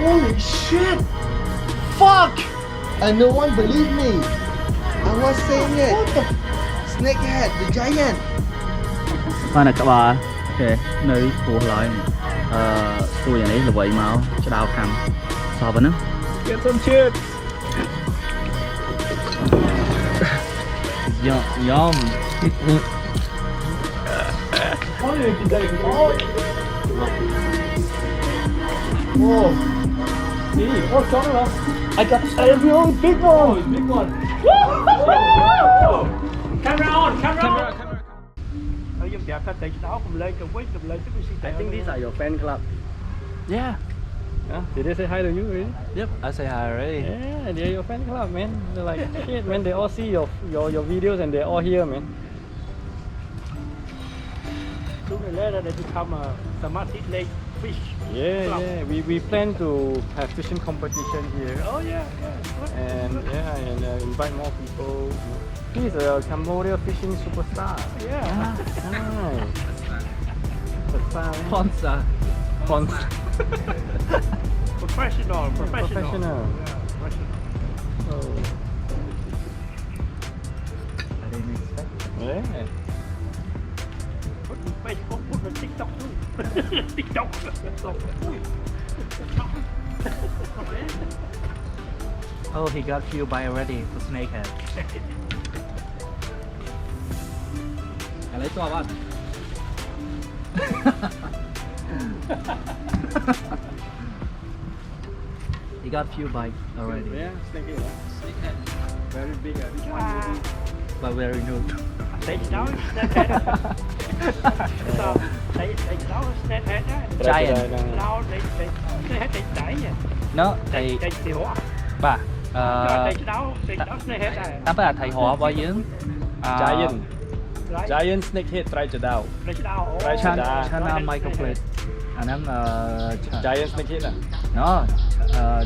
Holy shit! Fuck! And no one believed me. I was saying it. What the? Snakehead, the giant. បានតែក្បាលគេនៅពោះឡើយស្ទួយយ៉ាងនេះល្វីមកច្ដៅខាំសពហ្នឹង Get some shit! Yum. Whoa! See? Oh, camera! I got a real big one! Big one! Camera on! Camera on! I think these are your fan club. Yeah. Did they say hi to you already? Yep, I say hi already. Yeah, they're your fan club, man. They're like, shit, man. They all see your videos and they're all here, man. Sooner or later, they become a Samathi Lake fish. Yeah, yeah. We plan to have fishing competition here. Oh yeah, yeah. And invite more people. He's a Cambodia fishing superstar. Yeah. Nice. Superstar. Sponsor. Professional. Yeah, professional. Oh. I didn't expect it. Yeah. Put on Facebook, put on TikTok too. TikTok. Oh, he got killed by already for snakehead. I lấy to bạn. He got few bites already. Yeah, snakehead. Very big. But very new. Take it down, snakehead. So, take it down, snakehead. Giant. Down, snakehead take đáy nhỉ? No, thầy Take hóa. bà. Take down, snakehead. Tám là thầy hóa bao nhiêu? Giant snakehead try to down. China microplate. And then Giant snakehead à? No,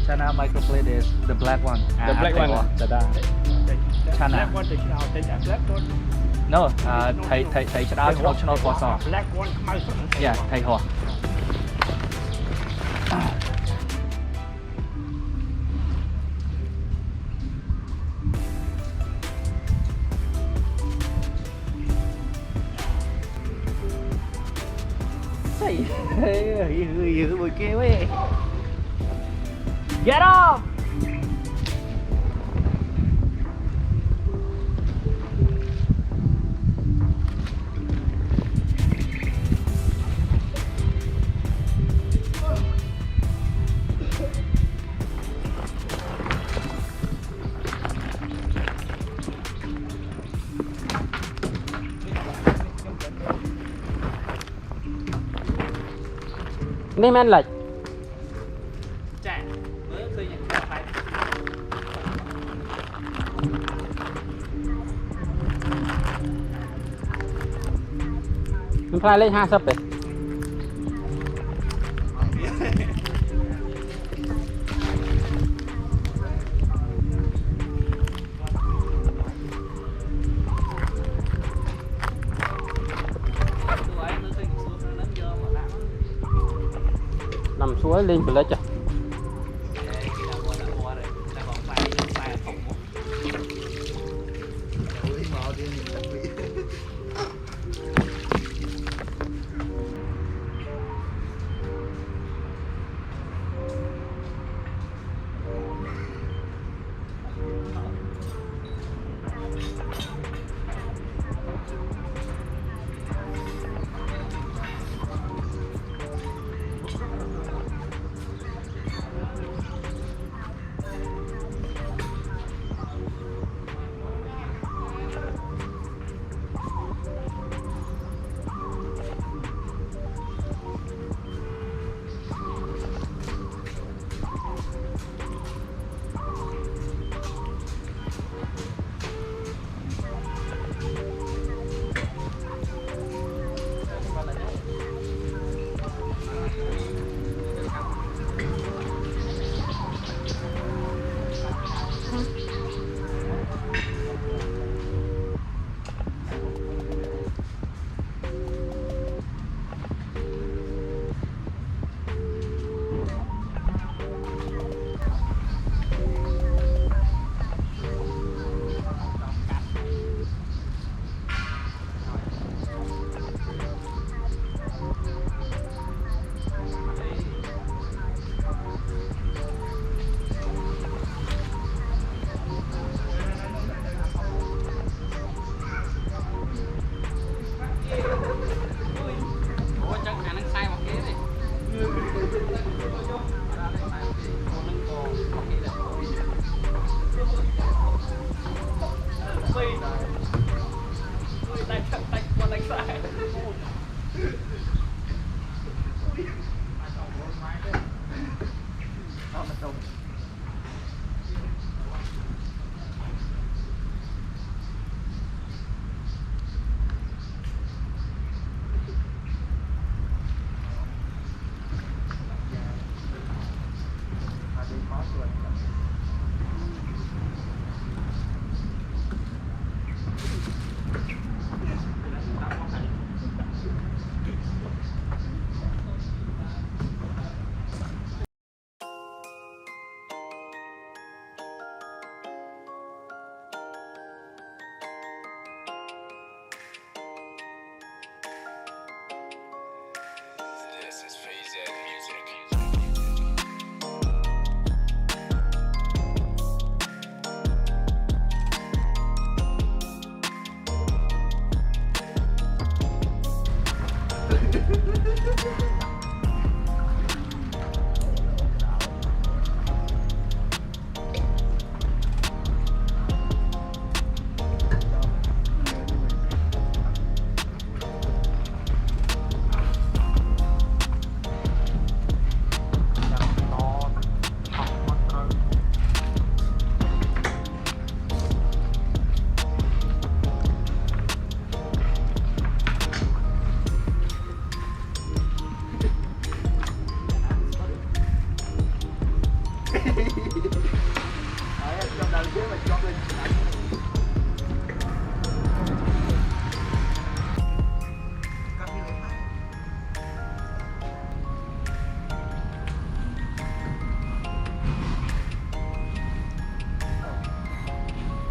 China microplate is the black one. The black one. China. Black one take down, take that black one. No, thầy chào chào qua sò. Black one come out. Yeah, thầy hóa. Giữ bụi kia ấy. Get off! Name and like. Mình phải lên 50 đấy. Nằm xuống lên phải lấy cho.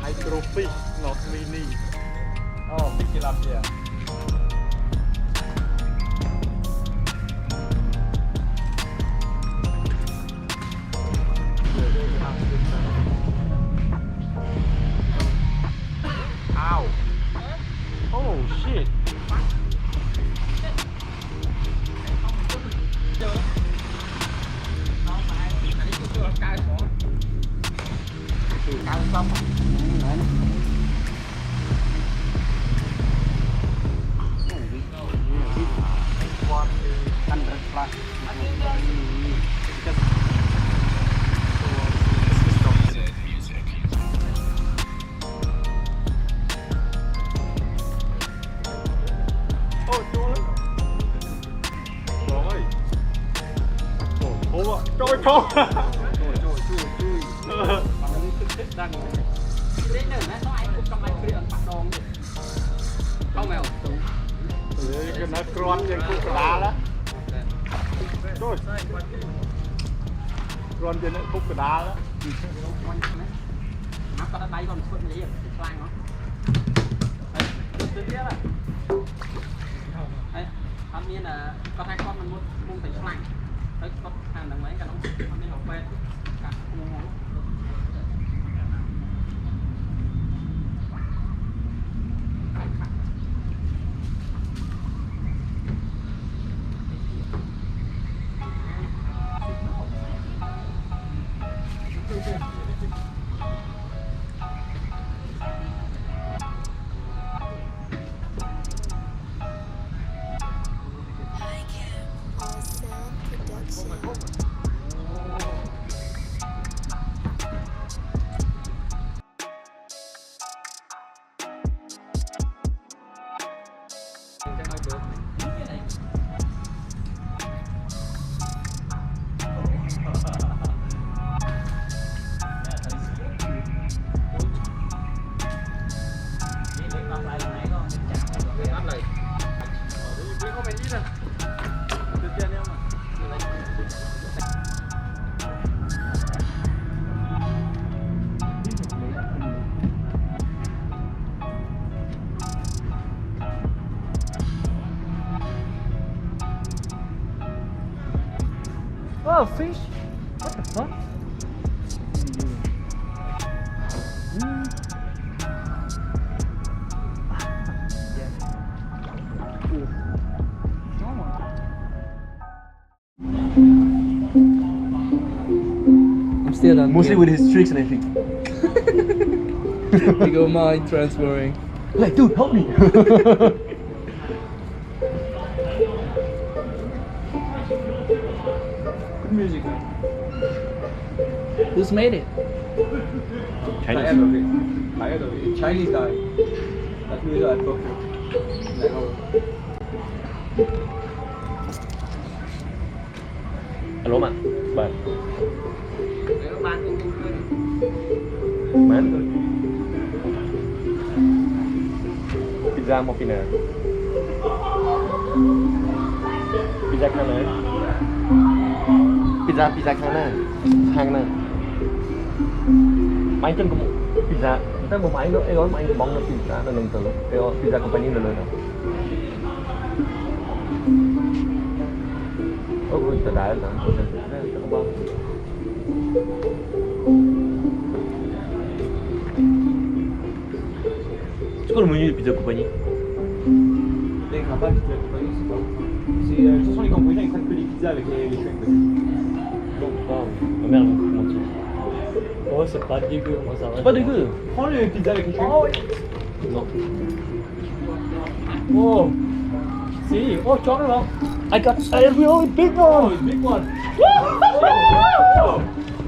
Microfish, not mini. Oh, pick it up here. Ow. Oh shit. Trôi trôi đang cái này nó có ai cũng trong ai kia bắt đòn không mèo cái nó cron trên cục đá đó rồi cron trên nó cục đá đó nó có tay còn phun gì xoang nó tự nhiên là anh nhiên là có hai con mình muốn tỉnh xoang tới có hàng đằng mấy cả nó đi học về cả Oh, fish! What the fuck? I'm still on. Mostly with his tricks and everything. We go mind transferring. Like, dude, help me. music. Who's made it? Chinese. Chinese guy. That music I booked. Alo bạn. Bạn. Bán thôi. Pizza Mokina. Pizza khang này. Pizza khang này. Máy chân của pizza. Kita mau main dong, main bong na pizza na lang talo. Pizza company na lang. Oh, kita dah lang. C'est quoi le menu de pizza compagnie? Les capables de compagnie, c'est pas. Ce sont les Cambodgiens, ils prennent que les pizzas avec les shrimps. Oh merde, mon Dieu. Oh, c'est pas dégueu, moi ça va. C'est pas dégueu. Prends le pizza avec les shrimps. Oh, oui. Non. Oh. See, oh, chocolate. I got a really big one. Big one.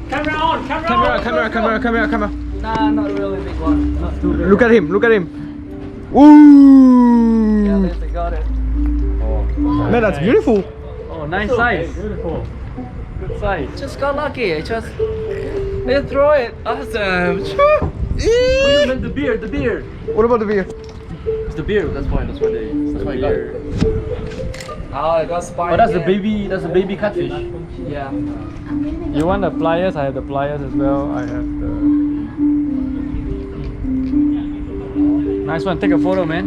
Camera on, Camera. Nah, not really big one. Not too big. Look at him. Ooh. Yeah, I got it. Man, that's beautiful. Oh, nice size. Beautiful. Good size. Just got lucky. I didn't throw it. Awesome. You meant the beer. What about the beer? It's the beer. That's why you got it. Oh, I got spiked. Oh, that's the baby catfish. Yeah. You want the pliers? I have the pliers as well. I have the. Nice one. Take a photo, man.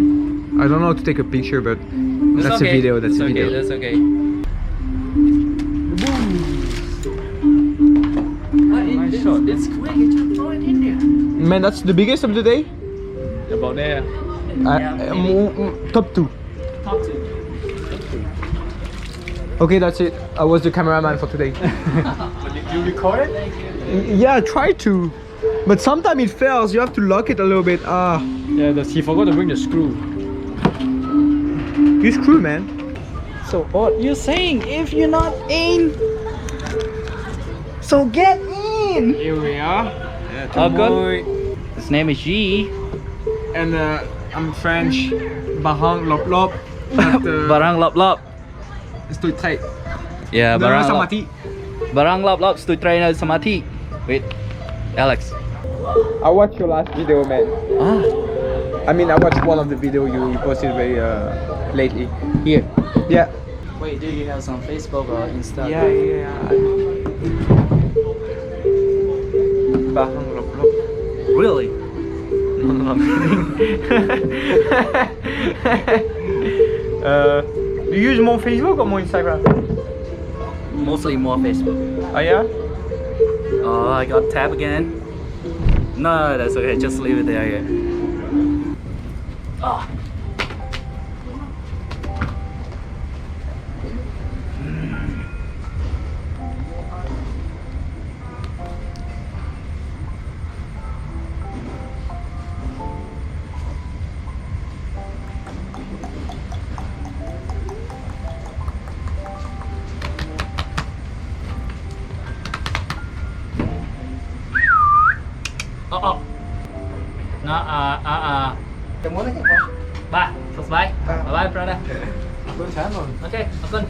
I don't know how to take a picture, but that's okay. a video. That's a okay. video. That's okay. Nice shot. It's quick. You just throw it in there. Man, that's the biggest of the day. About there. Top 2. Talk to. Okay, that's it. I was the cameraman for today. You record it? Yeah, I try to, but sometimes it fails. You have to lock it a little bit. Yeah, he forgot to bring the screw. You screw, man. So what you saying? If you're not in, so get in. Here we are. Good. His name is G. And I'm French. Bahang lop lop. Barang lop lop. Stay tight. Yeah, No, barang lop. Samathi. Barang lop lop. Stay trainer Samathi. Wait, Alex. I watched your last video, man. Ah, I mean, I watched one of the video you posted very lately. here. Yeah. Wait, do you have some Facebook or Insta? Yeah. Bahang lop lop. Really? No, I'm kidding. Do you use more Facebook or more Instagram? Mostly more Facebook. Oh yeah? Oh, I got tab again. No, that's okay. Just leave it there. Ah. Oh. Nah, Bye. Bye. Bye, brother. Okay, open.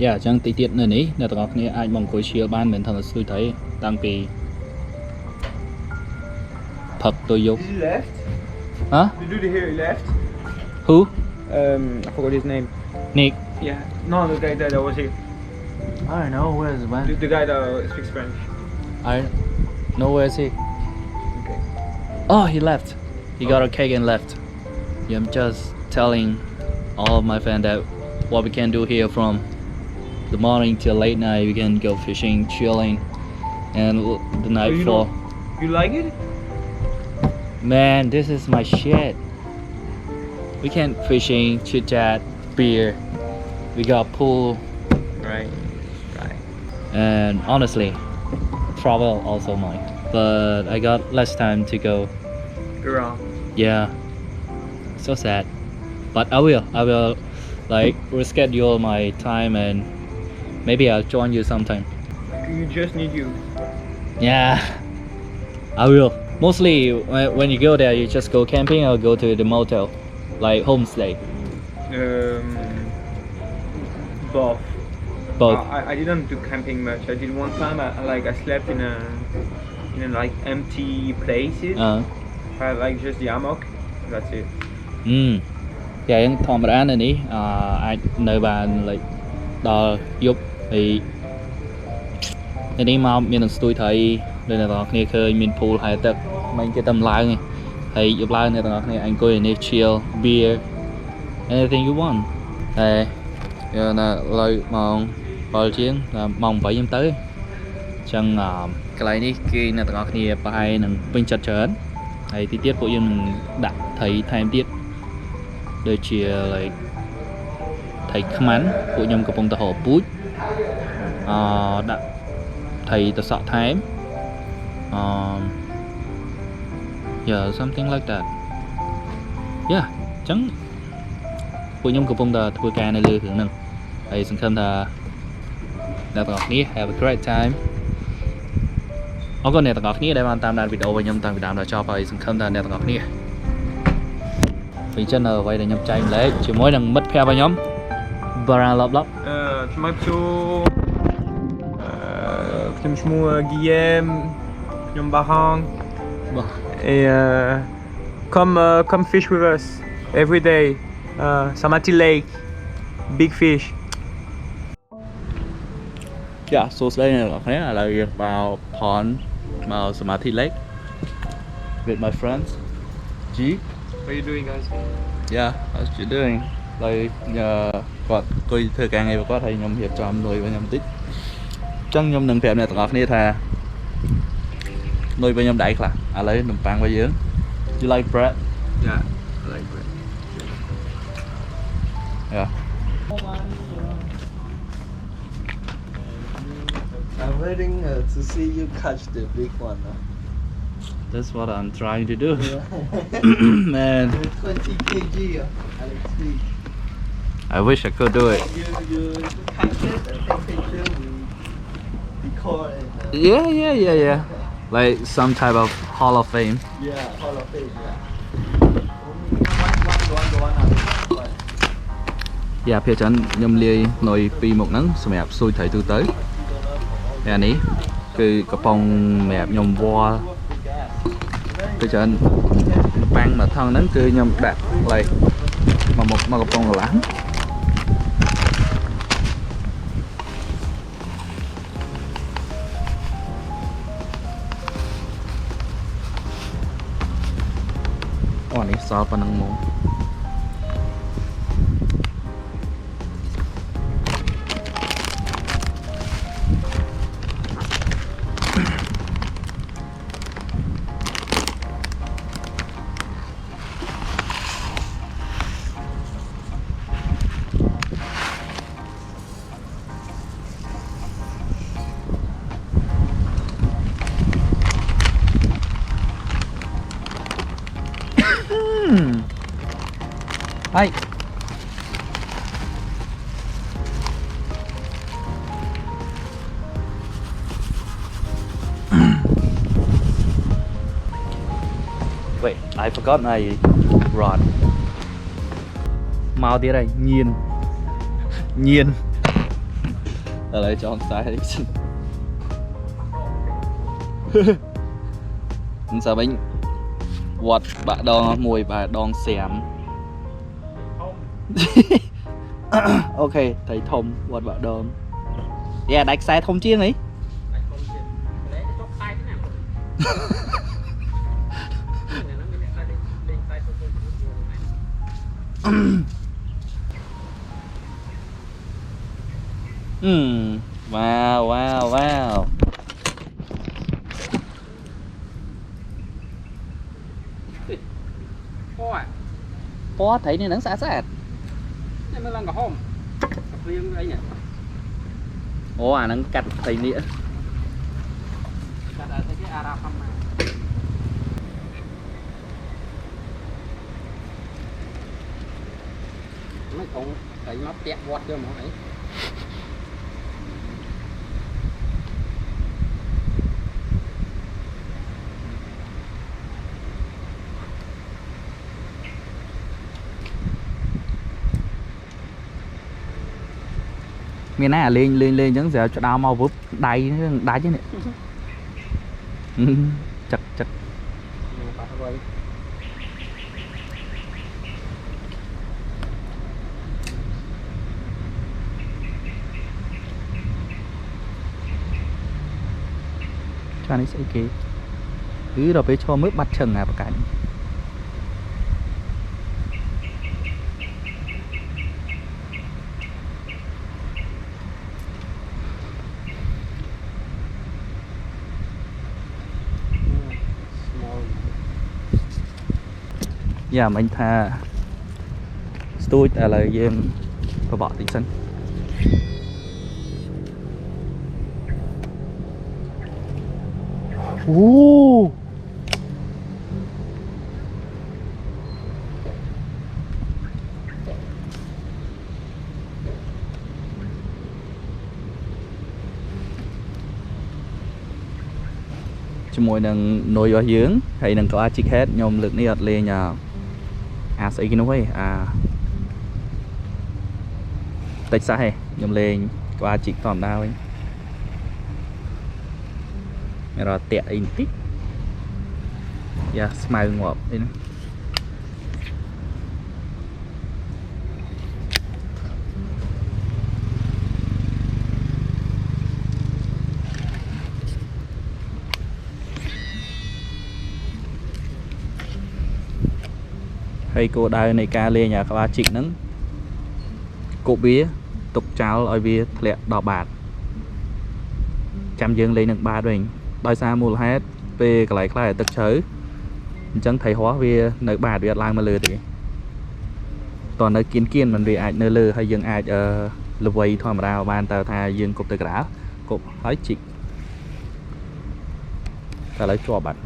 Yeah, ចឹងតិចទៀតនៅនេះអ្នកទាំងអស់គ្នាអាចមកអង្គុយឈៀលបានមិនថាស្ទួយត្រីតាំងពីផឹកទៅយប់ Did you left? Huh? Did you hear he left? Who? I forgot his name. Nick. Yeah. No, the guy that was here. I don't know where is man. The guy that speaks French. I know where is he. Okay. Oh, he left. He got a cake and left. Yeah, I'm just telling all of my fans that what we can do here from the morning till late night. We can go fishing, chilling, and the night before. You like it? Man, this is my shit. We can fishing, chit chat, beer. We got pool, Right. and honestly, travel also mine. But I got less time to go. Around. Yeah, so sad. But I will like reschedule my time and maybe I'll join you sometime. You just need you. Yeah, I will. Mostly when you go there, you just go camping or go to the motel, like homestay. Both. Both. I didn't do camping much. I did one time. I slept in a like empty places. I like just the hammock. That's it. ចាអញ្ចឹងធម្មតានៅនេះអាចនៅបានដល់យប់ហើយនៅនេះមកមានស្ទួយត្រីដូចអ្នកទាំងអស់គ្នាឃើញមាន pool ហែលទឹកមិនគេតែឡើងឯងហើយយប់ឡើងអ្នកទាំងអស់គ្នាអង្គុយនៅនេះ chill beer anything you want តែយកនៅលើម៉ោង7ជាងដល់ម៉ោង8ខ្ញុំទៅអញ្ចឹងកន្លែងនេះគេអ្នកទាំងអស់គ្នាប្រហែលនឹងពេញចិត្តច្រើនហើយទីទៀតពួកយើងនឹងដាក់ត្រីថែមទៀតដូចជា like ត្រីខ្មាន់ពួកខ្ញុំកំពុងតែហៅពូជដាក់ត្រីតសក់ថែមyeah something like that yeah អញ្ចឹងពួកខ្ញុំកំពុងតែធ្វើការនៅលើរឿងហ្នឹងហើយសង្ឃឹមថាអ្នកទាំងអស់គ្នា have a great time អរគុណអ្នកទាំងអស់គ្នាដែលបានតាមដានវីដេអូរបស់ខ្ញុំតាំងពីដើមដល់ចប់ហើយសង្ឃឹមថាអ្នកទាំងអស់គ្នាពីចិនអ្វីដែលខ្ញុំចែកម្លែកជាមួយនឹងមិត្តភ័ក្តិរបស់ខ្ញុំបារ៉ាឡប់ជំរាបសួរខ្ញុំឈ្មោះ Guillem ខ្ញុំបាហង come fish with us every day Samathi Lake big fish ចាសួស្តីអ្នកទាំងអស់គ្នាឥឡូវយើងមកផនមក Samathi Lake with my friends G What are you doing guys Yeah how's you doing ហើយគាត់អង្គុយធ្វើការងាររបស់គាត់ហើយខ្ញុំរៀបចំលុយរបស់ខ្ញុំបន្តិចអញ្ចឹងខ្ញុំនឹងប្រាប់អ្នកទាំងអស់គ្នាថាលុយរបស់ខ្ញុំដៃខ្លះឥឡូវនំប៉័ងរបស់យើង You like bread Yeah I like bread Yeah I'm waiting to see you catch the big one. That's what I'm trying to do Yeah. Man 20 kg Alex fish. I wish I could do it You catch it and take picture we record and Yeah like some type of Hall of Fame yeah Hall of Fame yeah Yeah ភាគច្រើនខ្ញុំលាយលុយពីរមុខហ្នឹងសម្រាប់ស៊ុយត្រីទូទៅអានេះគឺកំប៉ុងសម្រាប់ខ្ញុំវល់គឺច្រើនប៉ាំងមួយថងហ្នឹងគឺខ្ញុំដាក់ like មកកំប៉ុងកន្លះអូនេះសល់ប៉ុណ្្នឹងមកはい Wait, I forgot my rod មកទៀតហើយញៀនឥឡូវចង់ខ្សែនេះមិនសាវិញវត្តបាក់ដងមួយបាក់ដងស្រាមអូខេត្រីធំវត្តបាក់ដងយ៉ាដាច់ខ្សែធំជាងហី wow po thấy nên nắng xả xả nên là hôm riêng đây nhỉ nắng cắt thấy nĩa cắt ở cái Arab không mà mấy con thấy nó tẹt vọt cho mà ấy miền này lên những giờ cho đau mau vúp đáy chứ này chặt cho anh sẽ kì cứ rồi phải cho mướp bắt chừng à bà cảnh dạ mình tha tôi là game và bỏ tính sân cho mùi nâng nồi vào dưỡng hay nâng có ai chích hết nhôm lực này lên nhà sẽ cái nói tách xa hay nhôm lên có ai chích toàn đau ấy rồi tẹt in tích smile ngọt đây nè hay cô đai này ca lên nhà các ba chị nắng cụ bía tục cháo ở bía lẹ đỏ bạc chăm dương lên được ba đôi đôi xa mua hết về cái lại tức chớ chẳng thấy hóa về nơi bà việt lang mà lừa thì toàn nơi kiên mình vì ai nơi lừa hay dân ai lừa vây thôi mà đào ban tờ tha dân cục từ cả cục hỏi chị ta lấy cho bạn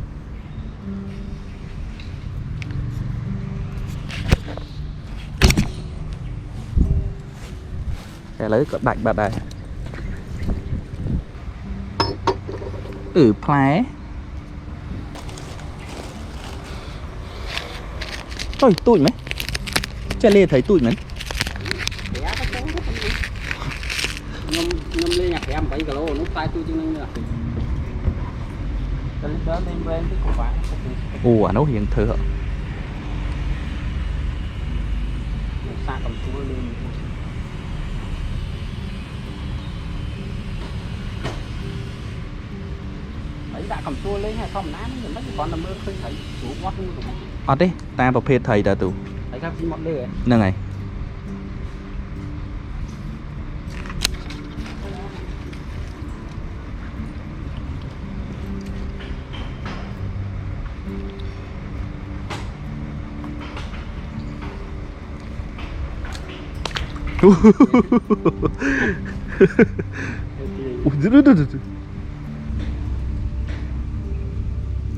để lấy có đạch bật đây plé thôi tụi mấy cha lê thấy tụi mấy ngâm lên nhạc em 7 kg nó tay tôi chứ nữa lên cái cục vải nó hiện thừa xa cầm chua lên đã cầm chua lên hay không ná nó mất còn làm mơ khơi thấy chủ quát luôn đấy ta bảo phê thầy đã tụ thấy các món lừa nè này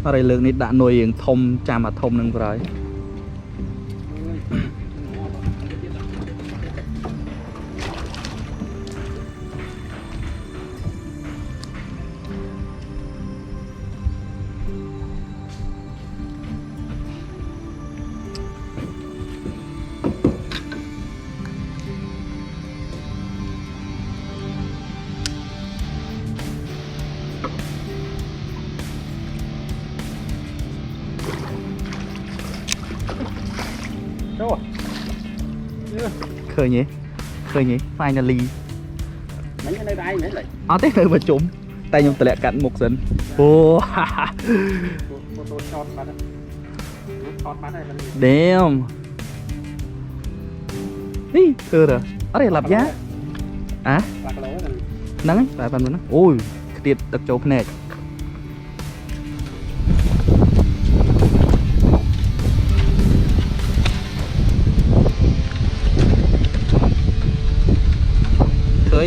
ở đây lượng này đã nuôi thông cha mà thông nâng rồi khơi nhỉ finally mấy cái đây mấy lại thế nơi mà trúng tay nhung lẹ cạnh một dân ô damn đi thưa rồi ở đây làm giá nắng tại phần nó ôi cái tiệt đặc trâu này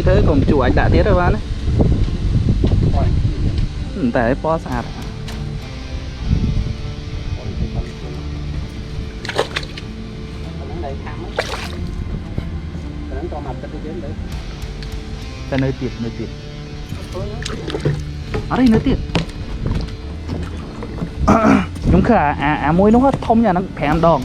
thế còn chủ anh đã tiết rồi bạn ấy tại po sạt cái nơi tiệt ở đây nơi tiệt chúng khả môi nó hết thông nhà nó phèn đòn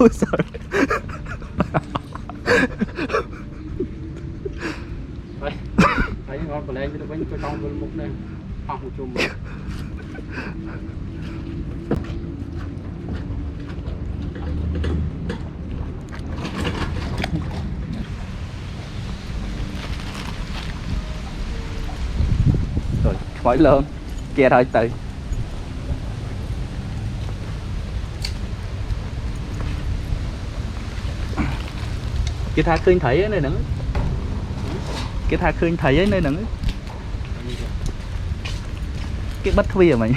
oh sorry thấy ngon còn lên cho bánh cho con luôn múc đây học một chùm rồi khỏi lợn kia thôi từ cái tha khơi thấy này nữa cái tha khơi thấy này nữa cái bắt khuya mày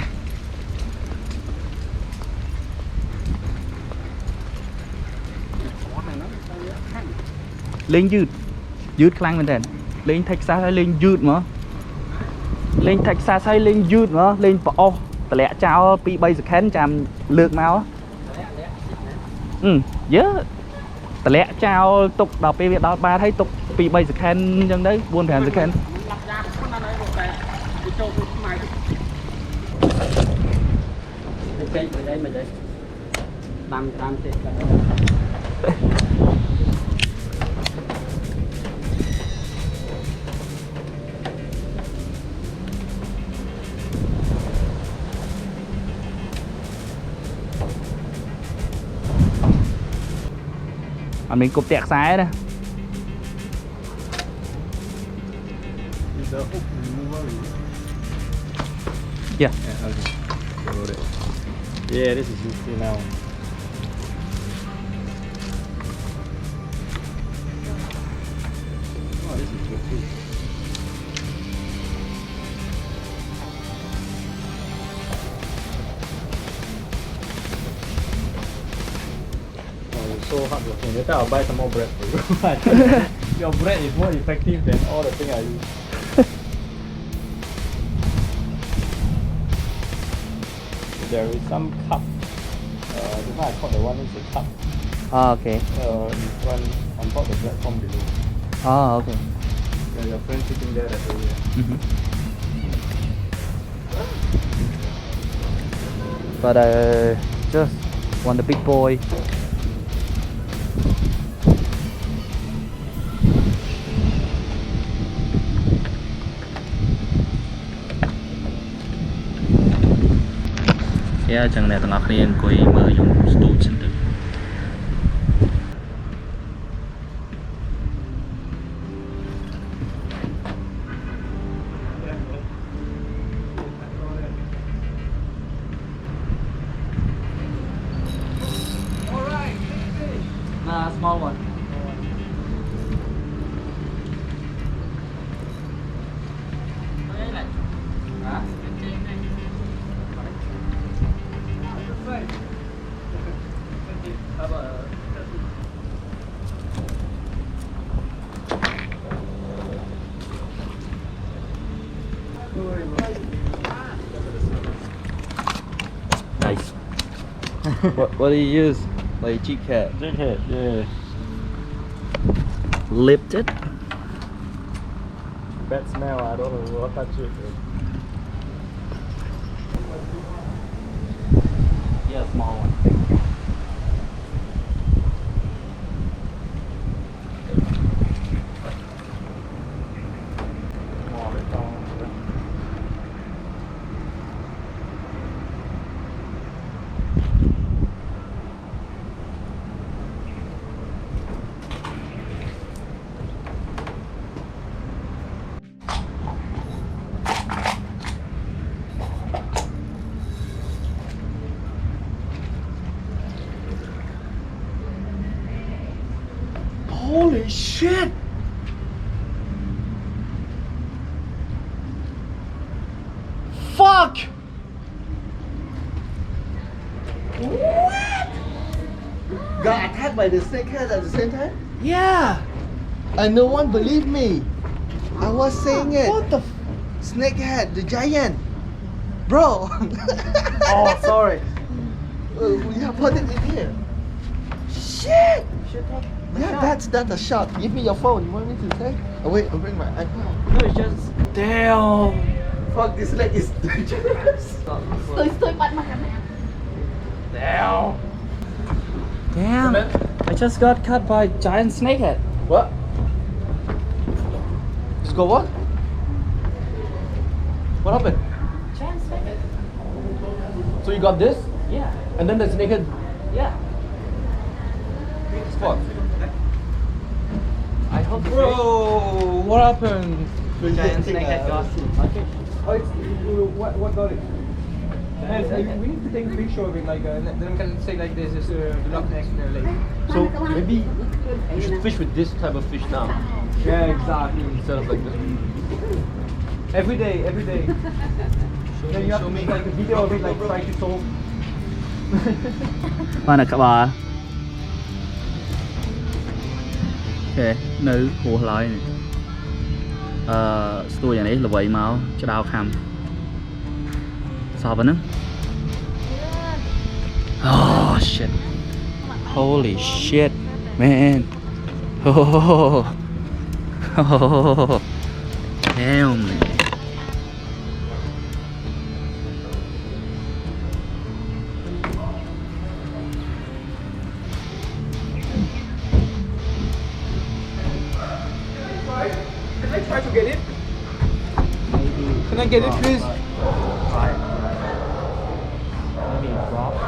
lên dứt khăn bên đây lên thạch xa hay lên dứt mà lên thạch xa hay lên dứt mà lên bỏ lẽ chào bị bay giật khen chạm lược nào dớ lẽ chào tục đọc về việc đó ba thấy tục bị bay giật khen trong đấy buôn phèn giật khen mình cục tẹt sai đó. Yeah. Yeah, okay. Got it. Yeah, this is useful now. Oh, this is good too. Oh, you're so hardworking. Later I'll buy some more bread for you. Your bread is more effective than all the things I use. There is some cup. This one I call the one is a cup. Oh, okay. One on top of the platform below. Oh, okay. Yeah, your friend sitting there that area. But just want the big boy. Yeah, chẳng lẽ tụi nó kia coi mơ dùng stove chân tự. Nah, small one. Nice. What do you use? Like cheap cat. Drink it, yeah. Lifted. Bad smell, I don't know what touch it. Yeah, small one. Holy shit! Fuck! What? Got attacked by the snakehead at the same time? Yeah. And no one believed me. I was saying it. What the? Snakehead, the giant. Bro. Oh, sorry. We have put it in here. Shit! Yeah, that's a shot. Give me your phone. You want me to take? Oh wait, I'll bring my iPhone. No, it's just. Damn. Fuck, this leg is dangerous. Damn. Damn. I just got cut by giant snakehead. What? Just go what? What happened? So you got this? Yeah. And then the snakehead. Yeah. What? I hope. Bro, what happened? Giant snakehead got. Okay. Oh, it's, what got it? We need to take a picture of it, like, then we can say like this is the loch next lake. So maybe you should fish with this type of fish now. Yeah, exactly. Instead of like this. Every day. Then you have to make like a video of it, like try to solve. Bạn là các bà. Ok, nữ hùa lại này. Tôi này là vậy máu cho đau khăm. Sao vậy nữa? Oh shit. Holy shit, man. Oh. Oh. Damn, man. Can I try to get it? Can I get it, please? Maybe it's dropped,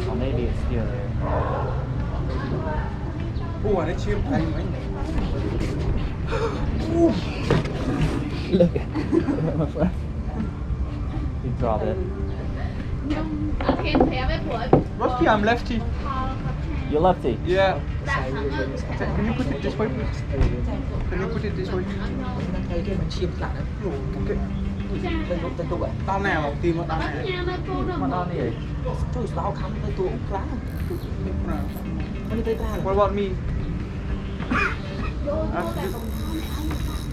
or maybe it's still there. Oh, nó chiếm tay mấy. Look, my friend. You dropped it. Rusty, I'm lefty. You're lefty. Yeah. Can you put it this way, please? Can you put it this way? Okay. Tao nào tìm vào tao nào. Mà nó đi vậy? What about me?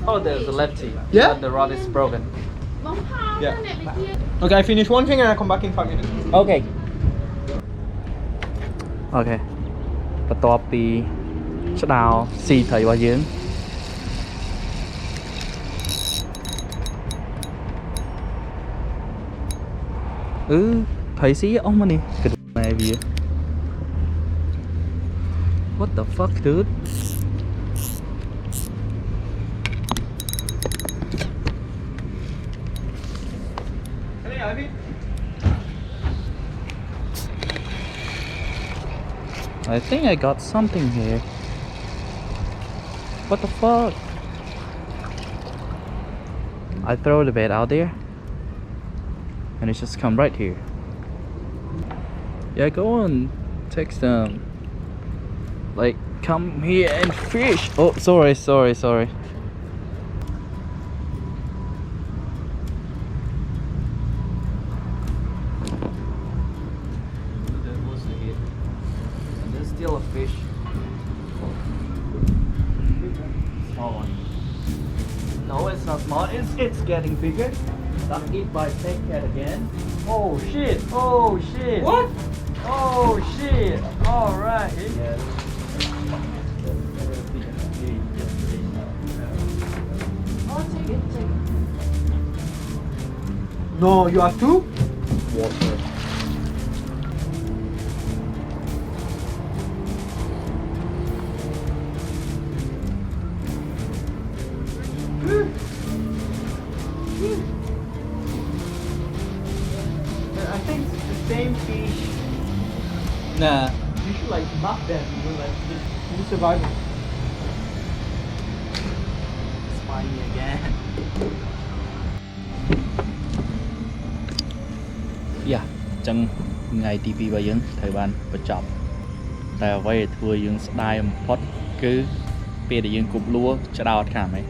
Oh, there's a lefty. Yeah? But the rod is broken. Yeah. Okay, I finish one thing and I come back in 5 minutes. Okay. Okay. បន្ទាប់ពីឆ្ដោស៊ីត្រីរបស់យើងត្រីស៊ីអស់មកនេះគិតណែវា What the fuck, dude? I think I got something here. What the fuck? I throw the bait out there and it just come right here. Yeah, go on, text them. Like, come here and fish. Oh, sorry. There's still a fish. Small one. No, it's not small. It's getting bigger. Got eaten by snakehead again. Oh shit! What? Oh shit! All right. Yeah. No, you have two? Water. I think it's the same fish. Nah. You should like knock them, you know, like just you survive. Spiny again. Yeah, ចឹងថ្ងៃទី2របស់យើងត្រូវបានបញ្ចប់តែអ្វីដែលធ្វើយើងស្ដាយបំផុតគឺ ពេលដែលយើងគប់លួច្រោតខាងហ្មង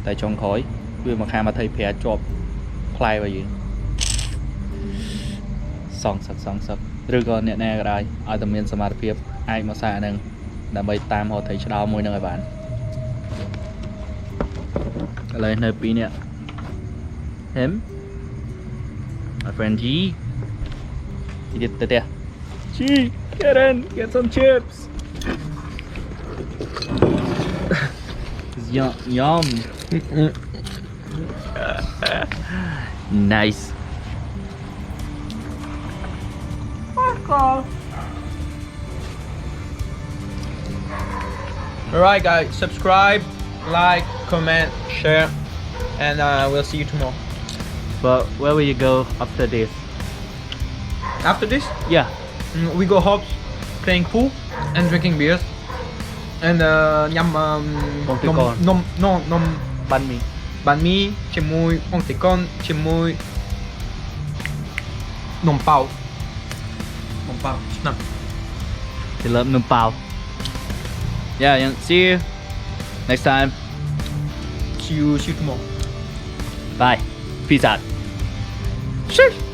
តែចុងក្រោយវាមកខាង25ជាប់ផ្លែរបស់យើងសងសឹកឬក៏អ្នកណាក៏ដោយឲ្យតែមានសមត្ថភាពអាចមកសាកហ្នឹងដើម្បីតាមរកត្រីឆ្ដោមួយហ្នឹងឲ្យបានឥឡូវនៅពីរនាក់ him my friend G đi tới đây G get in get some chips yum nice Alright guys, subscribe, like, comment, share, and we'll see you tomorrow. but where will you go after this After this, yeah we go hops, playing pool, and drinking beers, and nhâm nôm banh mì bánh mì,ជាមួយ bông tỉ con,ជាមួយ nôm bao, nè. thì lợm nướng bao yeah see you next time See you tomorrow. bye peace out Sure.